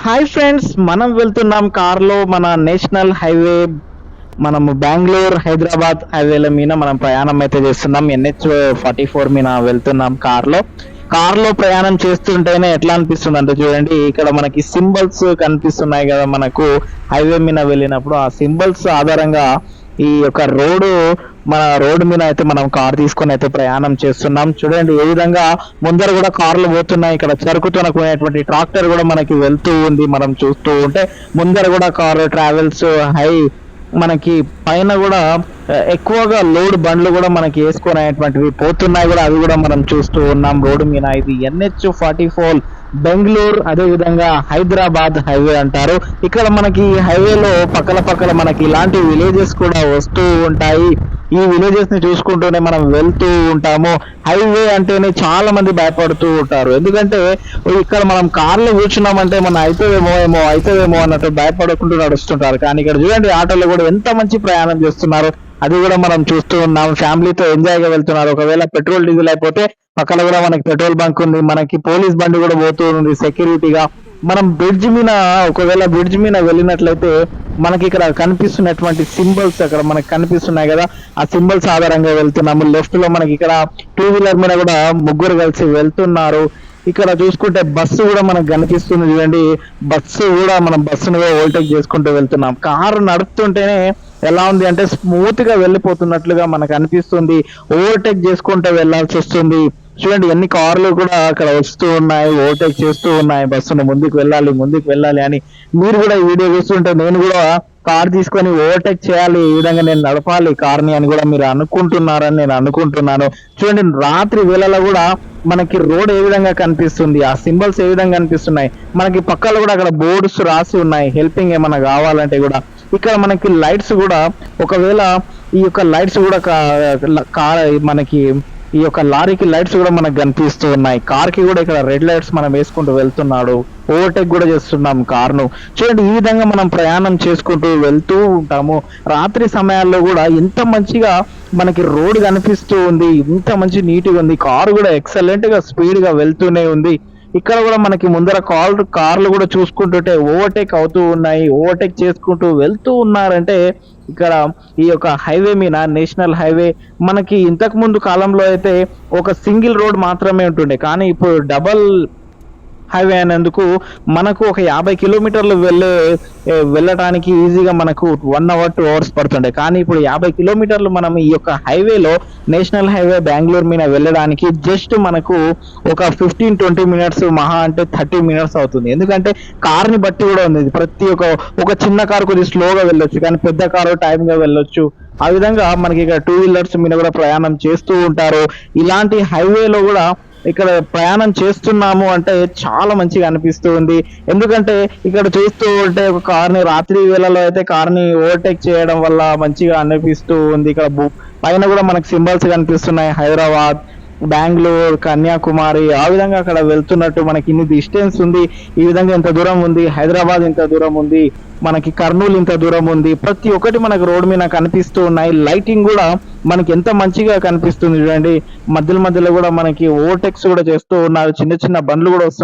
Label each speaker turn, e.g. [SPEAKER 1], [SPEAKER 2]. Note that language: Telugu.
[SPEAKER 1] హాయ్ ఫ్రెండ్స్, మనం వెళ్తున్నాం కార్లో మన నేషనల్ హైవే. మనము బెంగళూరు హైదరాబాద్ హైవేల మీద మనం ప్రయాణం అయితే చేస్తున్నాం. NH44 మీద వెళ్తున్నాం కార్లో ప్రయాణం చేస్తుంటేనే ఎట్లా అనిపిస్తుంది అంటే చూడండి, ఇక్కడ మనకి సింబల్స్ కనిపిస్తున్నాయి కదా మనకు. హైవే మీద వెళ్ళినప్పుడు ఆ సింబల్స్ ఆధారంగా ఈ యొక్క రోడ్డు మీద అయితే మనం కార్ తీసుకొని అయితే ప్రయాణం చేస్తున్నాం. చూడండి ఏ విధంగా ముందర కూడా కార్లు పోతున్నాయి. ఇక్కడ సరుకుతో కొనేటువంటి ట్రాక్టర్ కూడా మనకి వెళ్తూ ఉంది. మనం చూస్తూ ఉంటే ముందర కూడా కారు ట్రావెల్స్ మనకి పైన కూడా ఎక్కువగా లోడ్ బండ్లు కూడా మనకి వేసుకునేటువంటివి పోతున్నాయి కూడా, అవి కూడా మనం చూస్తూ ఉన్నాం రోడ్డు మీద. ఇది NH44 బెంగళూరు, అదే విధంగా హైదరాబాద్ హైవే అంటారు. ఇక్కడ మనకి హైవేలో పక్కల మనకి ఇలాంటి విలేజెస్ కూడా వస్తూ ఉంటాయి. ఈ విలేజెస్ ని చూసుకుంటూనే మనం వెళ్తూ ఉంటాము. హైవే అంటేనే చాలా మంది భయపడుతూ ఉంటారు, ఎందుకంటే ఇక్కడ మనం కార్లో కూర్చున్నామంటే మన అవుతుందేమో అన్నట్టు భయపడకుండా నడుస్తుంటారు. కానీ ఇక్కడ చూడండి ఆటోలో కూడా ఎంత మంచి ప్రయాణం చేస్తున్నారు, అది కూడా మనం చూస్తూ ఉన్నాం. ఫ్యామిలీతో ఎంజాయ్ గా వెళ్తున్నారు. ఒకవేళ పెట్రోల్ డీజిల్ అయిపోతే పక్కన కూడా మనకి పెట్రోల్ బంక్ ఉంది, మనకి పోలీస్ బండి కూడా పోతూ ఉంది సెక్యూరిటీగా. మనం ఒకవేళ బ్రిడ్జ్ మీద వెళ్ళినట్లయితే మనకి ఇక్కడ కనిపిస్తున్నటువంటి సింబల్స్ అక్కడ మనకి కనిపిస్తున్నాయి కదా, ఆ సింబల్స్ ఆధారంగా వెళ్తున్నాము. లెఫ్ట్ లో మనకి ఇక్కడ 2 వీలర్ మీద కూడా ముగ్గురు కలిసి వెళ్తున్నారు. ఇక్కడ చూసుకుంటే బస్సు కూడా మనకు కనిపిస్తుంది చూడండి. మనం బస్సును ఓవర్టేక్ చేసుకుంటూ వెళ్తున్నాం. కారు నడుపుతుంటేనే ఎలా ఉంది అంటే స్మూత్ గా వెళ్ళిపోతున్నట్లుగా మనకు అనిపిస్తుంది. ఓవర్టేక్ చేసుకుంటూ వెళ్లాల్సి వస్తుంది. చూడండి ఎన్ని కార్లు కూడా అక్కడ వస్తూ ఉన్నాయి, ఓవర్టేక్ చేస్తూ ఉన్నాయి బస్సును. ముందుకు వెళ్ళాలి అని మీరు కూడా ఈ వీడియో చూస్తుంటే నేను కూడా కార్ తీసుకొని ఓవర్టేక్ చేయాలి, ఈ విధంగా నేను నడపాలి కార్ని అని కూడా మీరు అనుకుంటున్నారని నేను అనుకుంటున్నాను. చూడండి రాత్రి వేళలో కూడా మనకి రోడ్ ఏ విధంగా కనిపిస్తుంది, ఆ సింబల్స్ ఏ విధంగా కనిపిస్తున్నాయి. మనకి పక్కన కూడా అక్కడ బోర్డ్స్ రాసి ఉన్నాయి, హెల్పింగ్ ఏమైనా కావాలంటే కూడా. ఇక్కడ మనకి లైట్స్ కూడా, ఒకవేళ ఈ యొక్క లైట్స్ కూడా మనకి ఈ యొక్క లారీకి లైట్స్ కూడా మనకు కనిపిస్తూ ఉన్నాయి. కార్ కి కూడా ఇక్కడ రెడ్ లైట్స్ మనం వేసుకుంటూ వెళ్తున్నాడు. ఓవర్టేక్ కూడా చేస్తున్నాం కార్ను. చూడండి ఈ విధంగా మనం ప్రయాణం చేసుకుంటూ వెళ్తూ ఉంటాము. రాత్రి సమయాల్లో కూడా ఎంత మంచిగా మనకి రోడ్ కనిపిస్తూ ఉంది, ఇంత మంచి నీట్గా ఉంది. కారు కూడా ఎక్సలెంట్ గా స్పీడ్ గా వెళ్తూనే ఉంది. ఇక్కడ కూడా మనకి ముందర కార్లు కూడా చూసుకుంటుంటే ఓవర్టేక్ అవుతూ ఉన్నాయి, ఓవర్టేక్ చేసుకుంటూ వెళ్తూ ఉన్నారంటే ఇక్కడ ఈ యొక్క హైవే మీద, నేషనల్ హైవే మనకి ఇంతకు ముందు కాలంలో అయితే ఒక సింగిల్ రోడ్ మాత్రమే ఉంటుండే, కానీ ఇప్పుడు డబల్ హైవే అనేందుకు మనకు ఒక 50 కిలోమీటర్లు వెళ్ళటానికి ఈజీగా మనకు 1 అవర్ 2 అవర్స్ పడుతుండే. కానీ ఇప్పుడు 50 కిలోమీటర్లు మనం ఈ యొక్క హైవేలో, నేషనల్ హైవే బెంగళూరు మీద వెళ్ళడానికి జస్ట్ మనకు ఒక 15-20 మినిట్స్, మహా అంటే 30 మినిట్స్ అవుతుంది. ఎందుకంటే కార్ని బట్టి కూడా ఉంది. ప్రతి ఒక చిన్న కారు కొద్దిగా స్లోగా వెళ్ళొచ్చు, కానీ పెద్ద కారు టైంగా వెళ్ళొచ్చు. ఆ విధంగా మనకి ఇక్కడ 2 వీలర్స్ మీద కూడా ప్రయాణం చేస్తూ ఉంటారు. ఇలాంటి హైవేలో కూడా ఇక్కడ ప్రయాణం చేస్తున్నాము అంటే చాలా మంచిగా అనిపిస్తూ ఉంది. ఎందుకంటే ఇక్కడ చూస్తూ ఉంటే ఒక కార్ని రాత్రి వేళలో అయితే కార్ని ఓవర్టేక్ చేయడం వల్ల మంచిగా అనిపిస్తూ ఉంది. ఇక్కడ పైన కూడా మనకు సింబల్స్ కనిపిస్తున్నాయి, హైదరాబాద్, బెంగళూరు, కన్యాకుమారి. ఆ విధంగా అక్కడ వెళ్తున్నట్టు మనకి ఇన్ని డిస్టెన్స్ ఉంది, ఈ విధంగా ఇంత దూరం ఉంది, హైదరాబాద్ ఇంత దూరం ఉంది, మనకి కర్నూలు ఇంత దూరం ఉంది. ప్రతి ఒక్కటి మనకు రోడ్ మీద కనిపిస్తూ ఉన్నాయి. లైటింగ్ కూడా మనకి ఎంత మంచిగా కనిపిస్తుంది చూడండి. మధ్యలో కూడా మనకి ఓవర్టేక్స్ కూడా చేస్తూ ఉన్నారు. చిన్న బండ్లు కూడా వస్తున్నాయి.